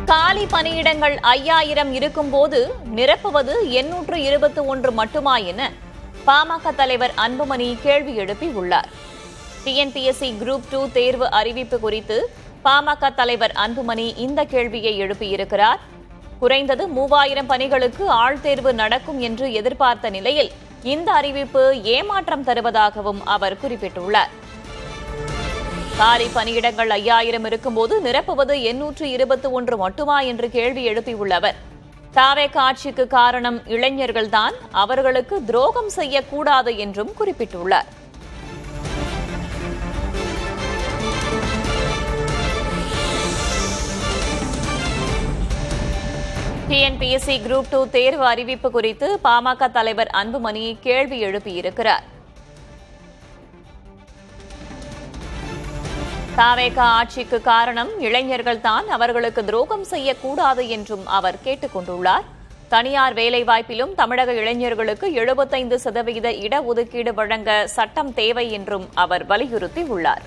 காலி பணியிடங்கள் 5000 இருக்கும்போது நிரப்புவது 821 மட்டுமா என பாமக தலைவர் அன்புமணி கேள்வி எழுப்பியுள்ளார். டிஎன்பிஎஸ்சி குரூப் 2 தேர்வு அறிவிப்பு குறித்து பாமக தலைவர் அன்புமணி இந்த கேள்வியை எழுப்பியிருக்கிறார். குறைந்தது 3000 பணிகளுக்கு ஆள்தேர்வு நடக்கும் என்று எதிர்பார்த்த நிலையில் இந்த அறிவிப்பு ஏமாற்றம் தருவதாகவும் அவர் குறிப்பிட்டுள்ளார். காலி பணியிடங்கள் 5000 இருக்கும்போது நிரப்புவது 821 மட்டுமா என்று கேள்வி எழுப்பியுள்ள அவர், தாவேக ஆட்சிக்கு காரணம் இளைஞர்கள்தான், அவர்களுக்கு துரோகம் செய்யக்கூடாது என்றும் குறிப்பிட்டுள்ளார். டிஎன்பிஎஸ்சி குரூப் 2 தேர்வு அறிவிப்பு குறித்து பாமக தலைவர் அன்புமணி கேள்வி எழுப்பியிருக்கிறார். தாவேக ஆட்சிக்கு காரணம் இளைஞர்கள்தான், அவர்களுக்கு துரோகம் செய்யக்கூடாது என்றும் அவர் கேட்டுக் கொண்டுள்ளார். தனியார் வேலைவாய்ப்பிலும் தமிழக இளைஞர்களுக்கு 75% இடஒதுக்கீடு வழங்க சட்டம் தேவை என்றும் அவர் வலியுறுத்தியுள்ளார்.